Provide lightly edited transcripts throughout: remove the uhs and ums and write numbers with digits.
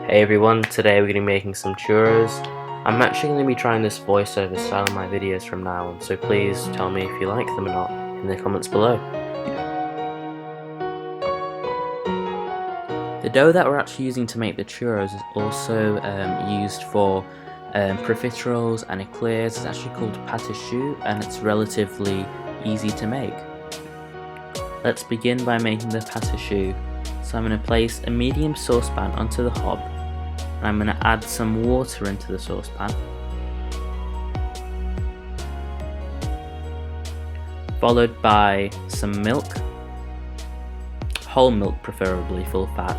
Hey everyone, today we're going to be making some churros. I'm actually going to be trying this voiceover style in my videos from now on, so please tell me if you like them or not in the comments below. The dough that we're actually using to make the churros is also used for profiteroles and eclairs. It's actually called pâte choux and it's relatively easy to make. Let's begin by making the pâte choux. So I'm going to place a medium saucepan onto the hob. And I'm going to add some water into the saucepan, followed by some milk, whole milk preferably, full fat.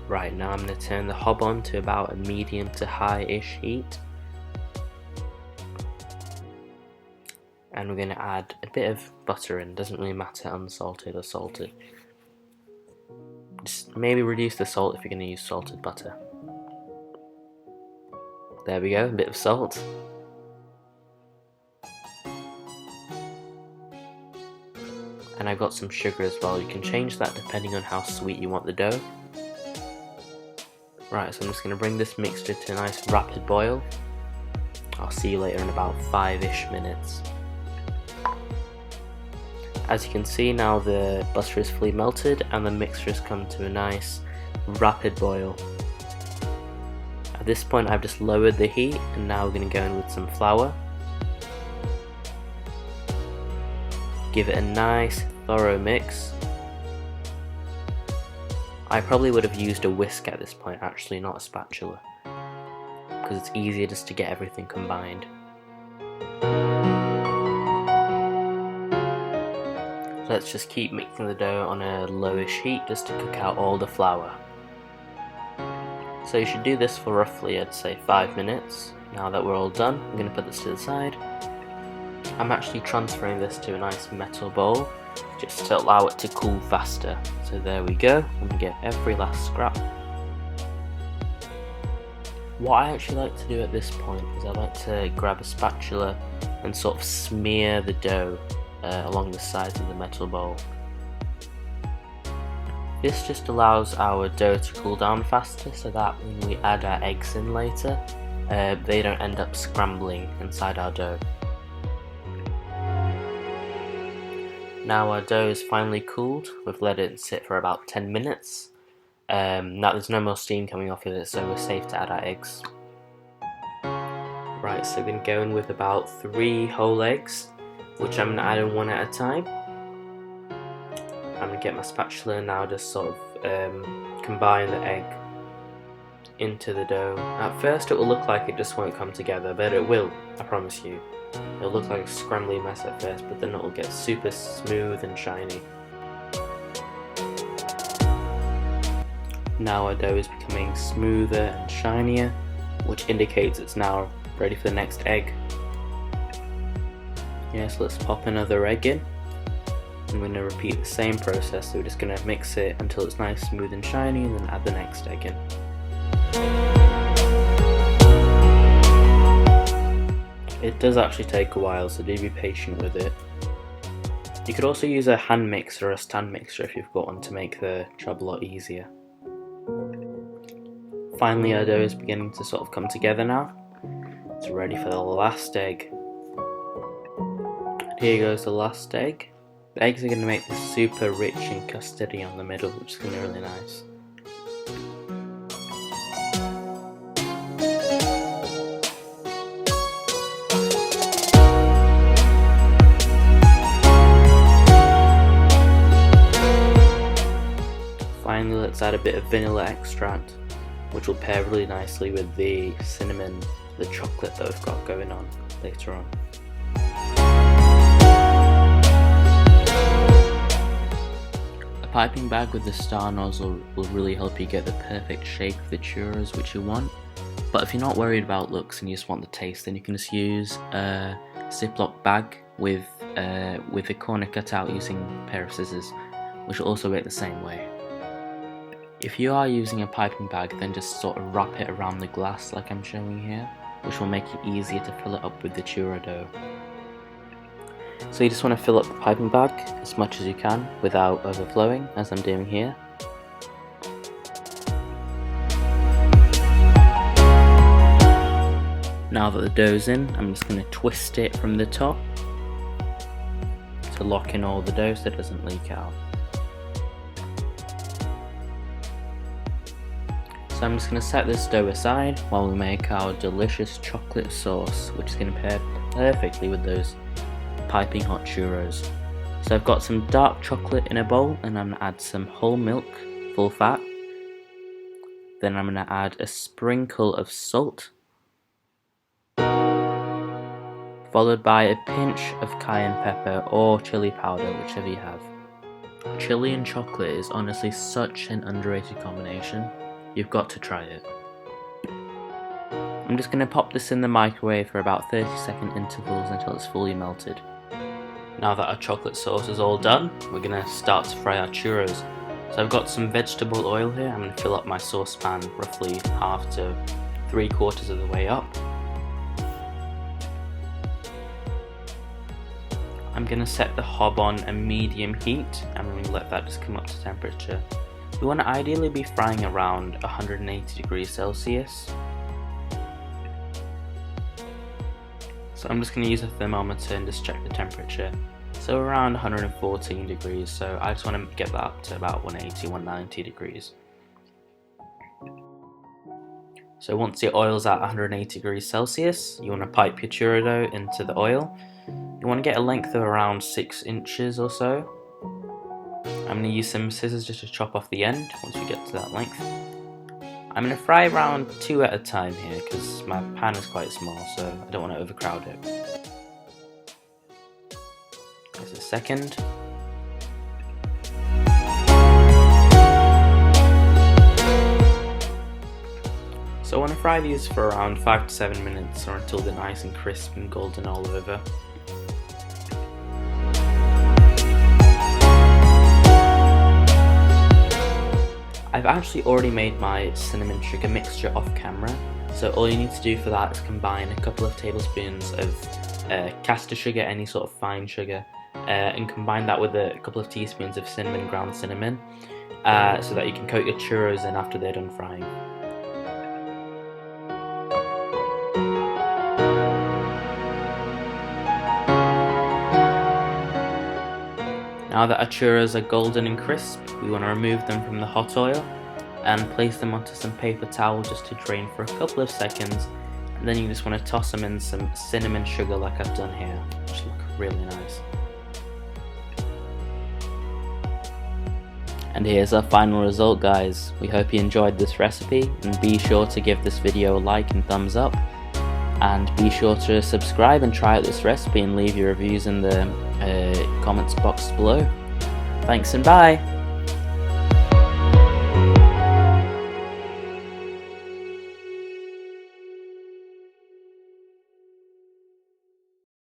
Right, now I'm going to turn the hob on to about a medium to high-ish heat. And we're going to add a bit of butter in, doesn't really matter unsalted or salted. Just maybe reduce the salt if you're going to use salted butter. There we go, a bit of salt. And I've got some sugar as well. You can change that depending on how sweet you want the dough. Right, so I'm just going to bring this mixture to a nice rapid boil. I'll see you later in about 5-ish minutes. As you can see now, the butter is fully melted and the mixture has come to a nice rapid boil. At this point I've just lowered the heat and now we're going to go in with some flour. Give it a nice thorough mix. I probably would have used a whisk at this point actually, not a spatula, because it's easier just to get everything combined. Let's just keep mixing the dough on a lowish heat just to cook out all the flour. So you should do this for roughly, I'd say, 5 minutes. Now that we're all done, I'm going to put this to the side. I'm actually transferring this to a nice metal bowl just to allow it to cool faster. So there we go, I'm going to get every last scrap. What I actually like to do at this point is I like to grab a spatula and sort of smear the dough along the sides of the metal bowl. This just allows our dough to cool down faster so that when we add our eggs in later, they don't end up scrambling inside our dough. Now our dough is finally cooled. We've let it sit for about 10 minutes. Now there's no more steam coming off of it, so we're safe to add our eggs. Right, so we're going to go in with about 3 whole eggs, which I'm going to add in one at a time. I'm going to get my spatula and now just sort of combine the egg into the dough. At first it will look like it just won't come together, but it will, I promise you. It'll look like a scrambly mess at first, but then it'll get super smooth and shiny. Now our dough is becoming smoother and shinier, which indicates it's now ready for the next egg. Yes, let's pop another egg in. I'm going to repeat the same process, so we're just going to mix it until it's nice, smooth and shiny, and then add the next egg in. It does actually take a while, so do be patient with it. You could also use a hand mixer or a stand mixer if you've got one to make the job a lot easier. Finally, our dough is beginning to sort of come together now. It's ready for the last egg. Here goes the last egg. The eggs are going to make this super rich and custardy on the middle, which is going to be really nice. Finally, let's add a bit of vanilla extract, which will pair really nicely with the cinnamon, the chocolate that we've got going on later on. A piping bag with the star nozzle will really help you get the perfect shape of the churros which you want. But if you're not worried about looks and you just want the taste, then you can just use a Ziploc bag with the corner cut out using a pair of scissors, which will also work the same way. If you are using a piping bag, then just sort of wrap it around the glass like I'm showing here, which will make it easier to fill it up with the churro dough. So you just want to fill up the piping bag as much as you can without overflowing, as I'm doing here. Now that the dough's in, I'm just going to twist it from the top to lock in all the dough so it doesn't leak out. So I'm just going to set this dough aside while we make our delicious chocolate sauce, which is going to pair perfectly with those piping hot churros. So I've got some dark chocolate in a bowl, and I'm going to add some whole milk, full fat. Then I'm going to add a sprinkle of salt, followed by a pinch of cayenne pepper or chili powder, whichever you have. Chili and chocolate is honestly such an underrated combination. You've got to try it. I'm just going to pop this in the microwave for about 30-second intervals until it's fully melted. Now that our chocolate sauce is all done, we're going to start to fry our churros. So I've got some vegetable oil here. I'm going to fill up my saucepan roughly half to 3/4 of the way up. I'm going to set the hob on a medium heat, and we're going to let that just come up to temperature. We want to ideally be frying around 180 degrees Celsius. So I'm just going to use a thermometer and just check the temperature. So around 114 degrees, so I just want to get that up to about 180, 190 degrees. So once your oil's at 180 degrees Celsius, you want to pipe your churro dough into the oil. You want to get a length of around 6 inches or so. I'm going to use some scissors just to chop off the end once we get to that length. I'm going to fry around 2 at a time here because my pan is quite small, so I don't want to overcrowd it. There's a second. So I want to fry these for around 5 to 7 minutes or until they're nice and crisp and golden all over. I've actually already made my cinnamon sugar mixture off camera, so all you need to do for that is combine a couple of tablespoons of caster sugar, any sort of fine sugar, and combine that with a couple of teaspoons of ground cinnamon, so that you can coat your churros in after they're done frying. Now that our churros are golden and crisp, we want to remove them from the hot oil and place them onto some paper towel just to drain for a couple of seconds, and then you just want to toss them in some cinnamon sugar like I've done here, which look really nice. And here's our final result, guys. We hope you enjoyed this recipe, and be sure to give this video a like and thumbs up, and be sure to subscribe and try out this recipe and leave your reviews in the comments box below. Thanks and bye!